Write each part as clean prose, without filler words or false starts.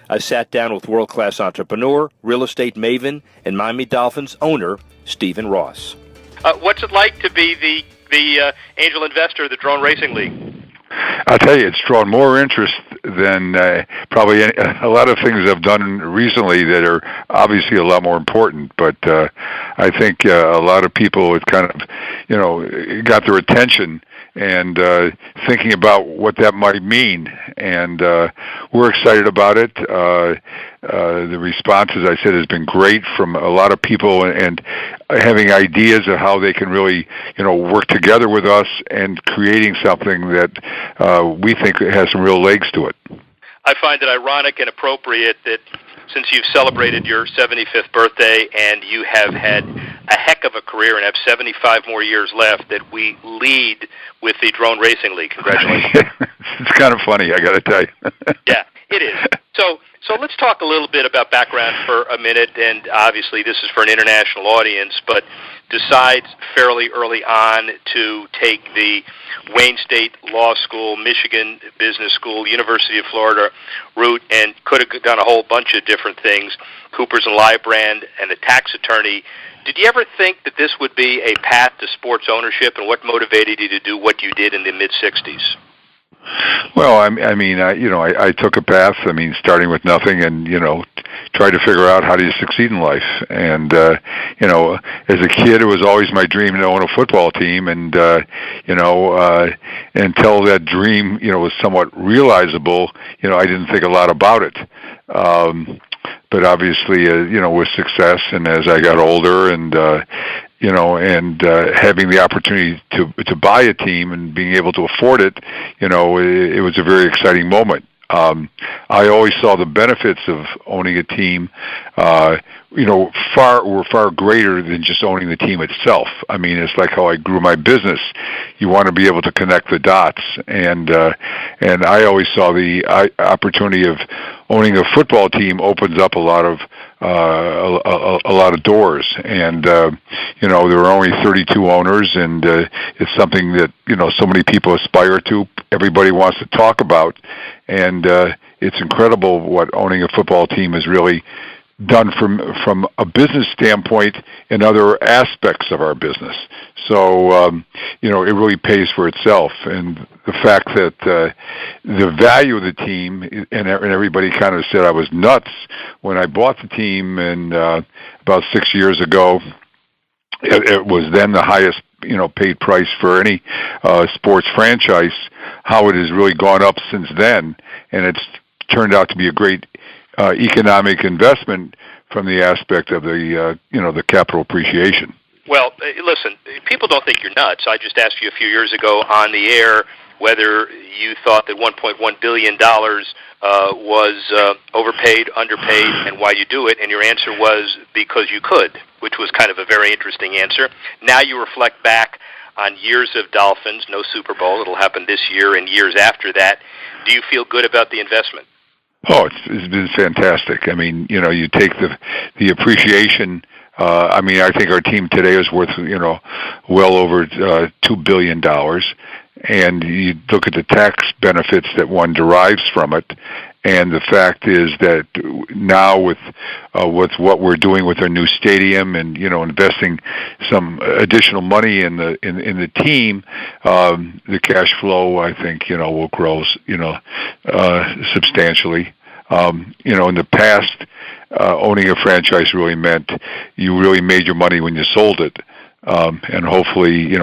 I sat down with world-class entrepreneur, real estate maven, and Miami Dolphins owner, Stephen Ross. What's it like to be the angel investor of the Drone Racing League? I'll tell you, it's drawn more interest than probably a lot of things I've done recently that are obviously a lot more important. But I think a lot of people have kind of, got their attention and thinking about what that might mean. And we're excited about it. The response, as I said, has been great from a lot of people and having ideas of how they can really, work together with us and creating something that we think has some real legs to it. I find it ironic and appropriate that since you've celebrated your 75th birthday and you have had a heck of a career and have 75 more years left, that we lead with the Drone Racing League. Congratulations. It's kind of funny, I got to tell you. Yeah, it is. So let's talk a little bit about background for a minute, and obviously this is for an international audience, but decides fairly early on to take the Wayne State Law School, Michigan Business School, University of Florida route, and could have done a whole bunch of different things, Coopers and Lybrand, and a tax attorney. Did you ever think that this would be a path to sports ownership, and what motivated you to do what you did in the mid-'60s? Well, I took a path, starting with nothing and, try to figure out how do you succeed in life. And, as a kid, it was always my dream to own a football team. And, until that dream, was somewhat realizable, I didn't think a lot about it. But obviously, with success and as I got older and, having the opportunity to buy a team and being able to afford it, it was a very exciting moment. I always saw the benefits of owning a team, were far greater than just owning the team itself. It's like how I grew my business. You want to be able to connect the dots, and I always saw the opportunity of owning a football team opens up a lot of doors. And there are only 32 owners, and it's something that so many people aspire to. Everybody wants to talk about, and it's incredible what owning a football team has really done from a business standpoint and other aspects of our business. So, it really pays for itself. And the fact that the value of the team, and everybody kind of said I was nuts when I bought the team, and about 6 years ago, it was then the highest paid price for any sports franchise, how it has really gone up since then, and it's turned out to be a great economic investment from the aspect of the capital appreciation. Well, listen, people don't think you're nuts. I just asked you a few years ago on the air whether you thought that $1.1 billion was overpaid, underpaid, and why you do it, and your answer was because you could, which was kind of a very interesting answer. Now you reflect back on years of Dolphins, no Super Bowl, it'll happen this year and years after that. Do you feel good about the investment? Oh, it's been fantastic. You take the appreciation. I think our team today is worth, well over $2 billion. And you look at the tax benefits that one derives from it. And the fact is that now with what we're doing with our new stadium and investing some additional money in the team, the cash flow I think will grow substantially. In the past, owning a franchise really meant you really made your money when you sold it, and hopefully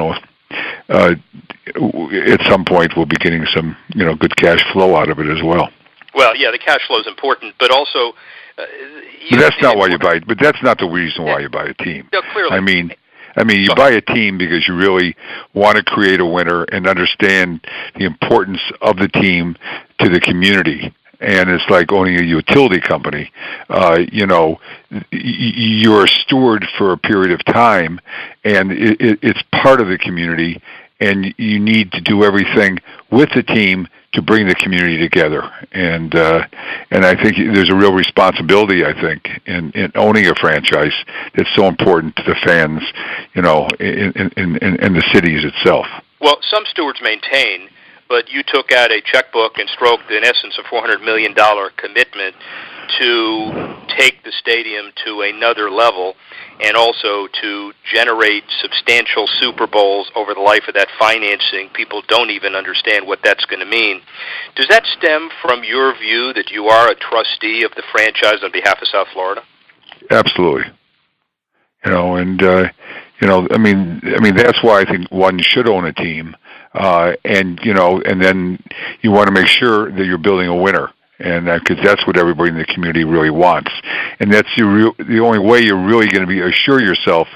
at some point we'll be getting some good cash flow out of it as well. Well, yeah, the cash flow is important, but also. But that's not why you buy it. But that's not the reason why you buy a team. No, clearly. You buy a team because you really want to create a winner and understand the importance of the team to the community. And it's like owning a utility company. You're a steward for a period of time, and it's part of the community, and you need to do everything with the team to bring the community together. And I think there's a real responsibility, I think, in owning a franchise that's so important to the fans, in the cities itself. Well, some stewards maintain but you took out a checkbook and stroked, in essence, a $400 million commitment to take the stadium to another level and also to generate substantial Super Bowls over the life of that financing. People don't even understand what that's going to mean. Does that stem from your view that you are a trustee of the franchise on behalf of South Florida? Absolutely. And that's why I think one should own a team, and then you want to make sure that you're building a winner, and because that's what everybody in the community really wants, and that's the only way you're really going to be assure yourself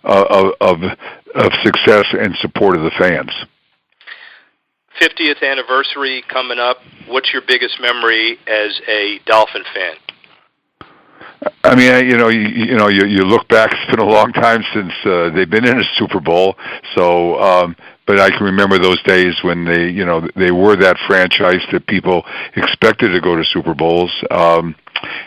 of success and support of the fans. 50th anniversary coming up. What's your biggest memory as a Dolphin fan? I mean, you look back. It's been a long time since they've been in a Super Bowl. So, but I can remember those days when they were that franchise that people expected to go to Super Bowls,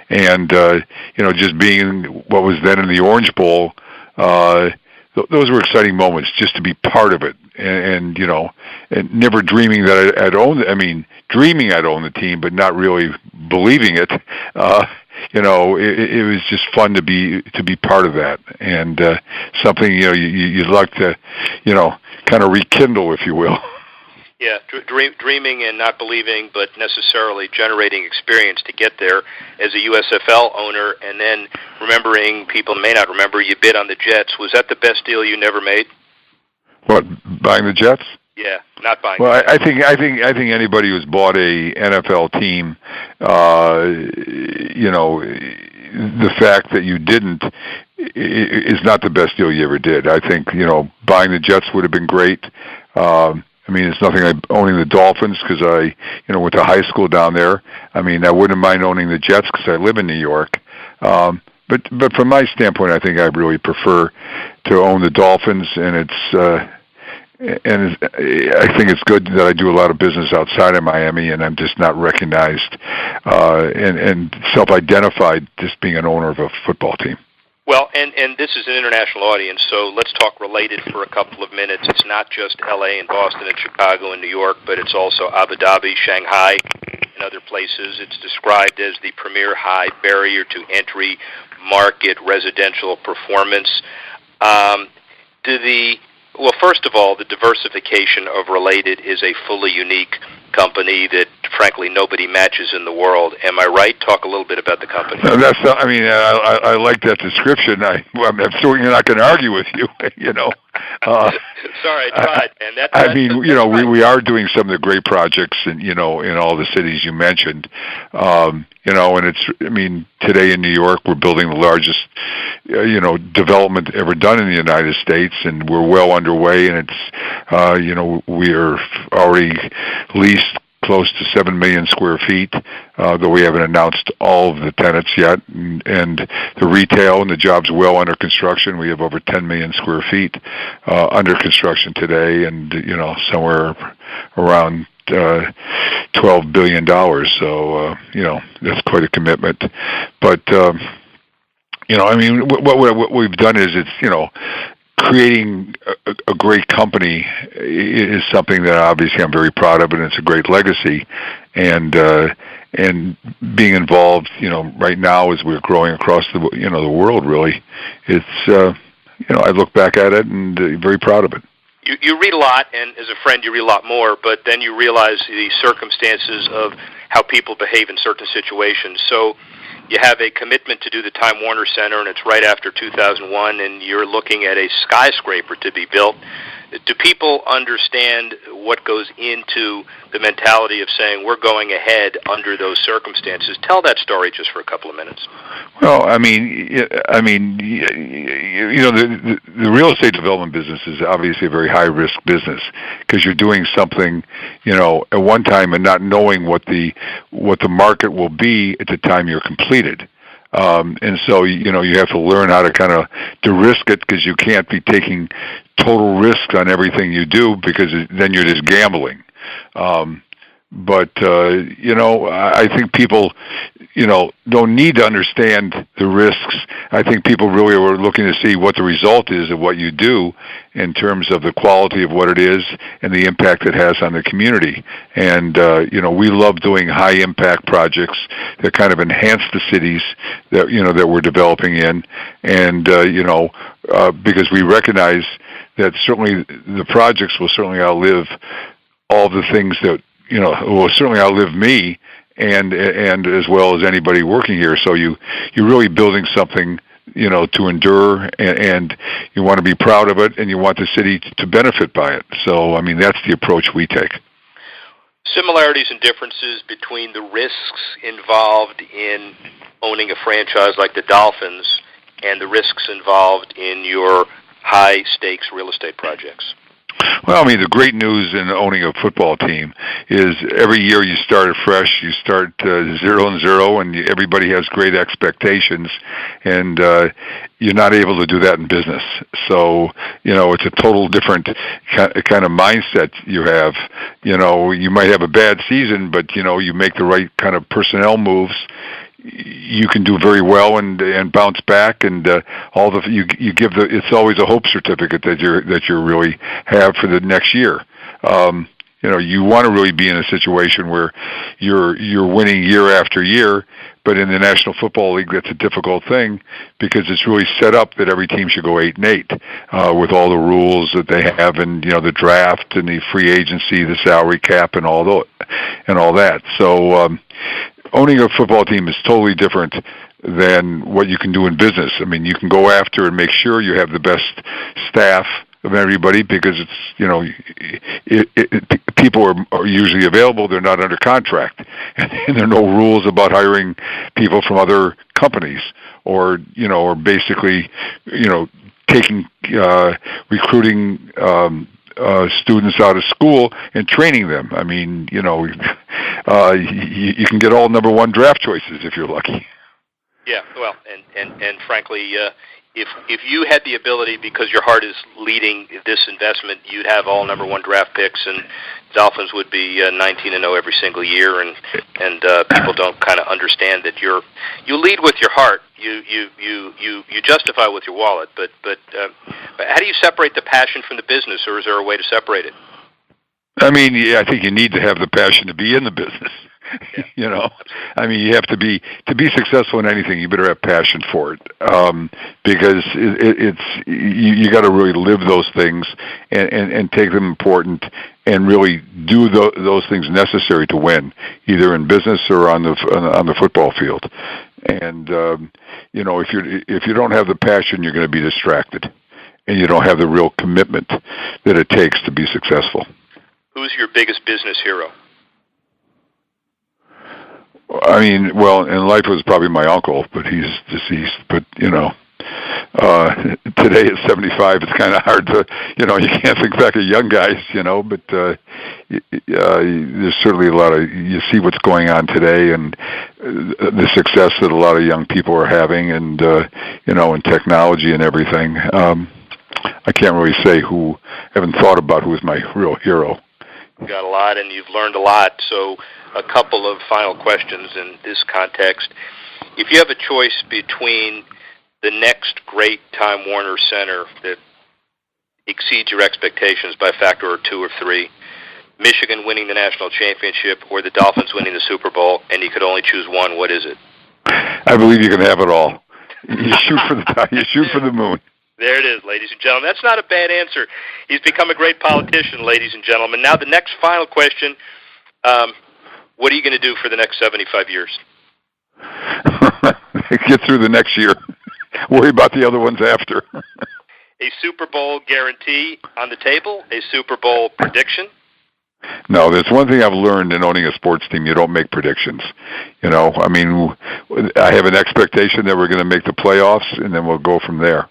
and just being what was then in the Orange Bowl. Those were exciting moments just to be part of it, and never dreaming that I'd own. Dreaming I'd own the team, but not really believing it. It was just fun to be part of that, and something you'd like to kind of rekindle, if you will. Yeah, dreaming and not believing, but necessarily generating experience to get there as a USFL owner, and then remembering, people may not remember, you bid on the Jets. Was that the best deal you never made? What, buying the Jets? Yeah, not buying. Well, I think anybody who's bought a NFL team, the fact that you didn't is not the best deal you ever did. I think buying the Jets would have been great. It's nothing like owning the Dolphins because I went to high school down there. I wouldn't mind owning the Jets because I live in New York. But from my standpoint, I think I really prefer to own the Dolphins, and I think it's good that I do a lot of business outside of Miami, and I'm just not recognized and self-identified just being an owner of a football team. Well, and this is an international audience, so let's talk related for a couple of minutes. It's not just L.A. and Boston and Chicago and New York, but it's also Abu Dhabi, Shanghai, and other places. It's described as the premier high barrier to entry market residential performance. Well, first of all, the diversification of Related is a fully unique company that, frankly, nobody matches in the world. Am I right? Talk a little bit about the company. No, that's not, I like that description. I'm certainly not going to argue with you. Sorry, I tried, man. We are doing some of the great projects in all the cities you mentioned. And it's, today in New York, we're building the largest, development ever done in the United States, and we're well underway, and it's, we are already leased close to 7 million square feet, though we haven't announced all of the tenants yet, and the retail and the jobs well under construction. We have over 10 million square feet under construction today, and somewhere around $12 billion. So that's quite a commitment. But what we've done is it's creating a great company is something that obviously I'm very proud of, and it's a great legacy. And being involved, right now as we're growing across the the world, really, it's I look back at it and very proud of it. You read a lot, and as a friend you read a lot more, but then you realize the circumstances of how people behave in certain situations. So you have a commitment to do the Time Warner Center, and it's right after 2001, and you're looking at a skyscraper to be built. Do people understand what goes into the mentality of saying we're going ahead under those circumstances? Tell that story just for a couple of minutes. Well, the real estate development business is obviously a very high risk business because you're doing something, at one time and not knowing what the market will be at the time you're completed. And so, you have to learn how to kind of de-risk it because you can't be taking total risk on everything you do because then you're just gambling. But I think people, don't need to understand the risks. I think people really are looking to see what the result is of what you do in terms of the quality of what it is and the impact it has on the community. And, we love doing high impact projects that kind of enhance the cities that, that we're developing in. And, because we recognize that certainly the projects will certainly outlive all the things that, will certainly outlive me and as well as anybody working here. So you're really building something, to endure, and you want to be proud of it, and you want the city to benefit by it. So, that's the approach we take. Similarities and differences between the risks involved in owning a franchise like the Dolphins and the risks involved in your high-stakes real estate projects? Well, the great news in owning a football team is every year you start fresh. You start 0-0, and everybody has great expectations, and you're not able to do that in business. So, it's a total different kind of mindset you have. You might have a bad season, but, you make the right kind of personnel moves. You can do very well and bounce back, and you give it's always a hope certificate that you really have for the next year. You want to really be in a situation where you're winning year after year, but in the National Football League that's a difficult thing because it's really set up that every team should go 8-8 with all the rules that they have, and the draft and the free agency, the salary cap, and all that. So. Owning a football team is totally different than what you can do in business. You can go after and make sure you have the best staff of everybody because it's people are usually available. They're not under contract, and there are no rules about hiring people from other companies or basically taking recruiting. Students out of school and training them. You can get all number one draft choices if you're lucky. Yeah, well, and frankly, if you had the ability, because your heart is leading this investment, you'd have all number one draft picks, and Dolphins would be 19-0 every single year, and people don't kind of understand that you lead with your heart. You justify with your wallet, but how do you separate the passion from the business, or is there a way to separate it? I think you need to have the passion to be in the business. Yeah. You have to be successful in anything. You better have passion for it, because you got to really live those things and take them important and really do those things necessary to win, either in business or on the football field. And if you don't have the passion, you're going to be distracted, and you don't have the real commitment that it takes to be successful. Who's your biggest business hero? Well, in life it was probably my uncle, but he's deceased. But, today at 75, it's kind of hard to, you can't think back of young guys, but there's certainly a lot of, you see what's going on today and the success that a lot of young people are having and, in technology and everything. I can't really say haven't thought about who is my real hero. You got a lot, and you've learned a lot, so a couple of final questions in this context. If you have a choice between the next great Time Warner Center that exceeds your expectations by a factor or 2 or 3, Michigan winning the national championship or the Dolphins winning the Super Bowl, and you could only choose one, what is it? I believe you can have it all. You shoot for the moon. There it is, ladies and gentlemen. That's not a bad answer. He's become a great politician, ladies and gentlemen. Now the next final question, what are you going to do for the next 75 years? Get through the next year. Worry about the other ones after. A Super Bowl guarantee on the table? A Super Bowl prediction? No, there's one thing I've learned in owning a sports team. You don't make predictions. I have an expectation that we're going to make the playoffs, and then we'll go from there.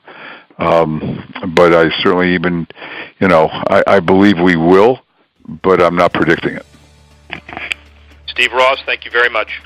But I certainly I believe we will, but I'm not predicting it. Steve Ross, thank you very much.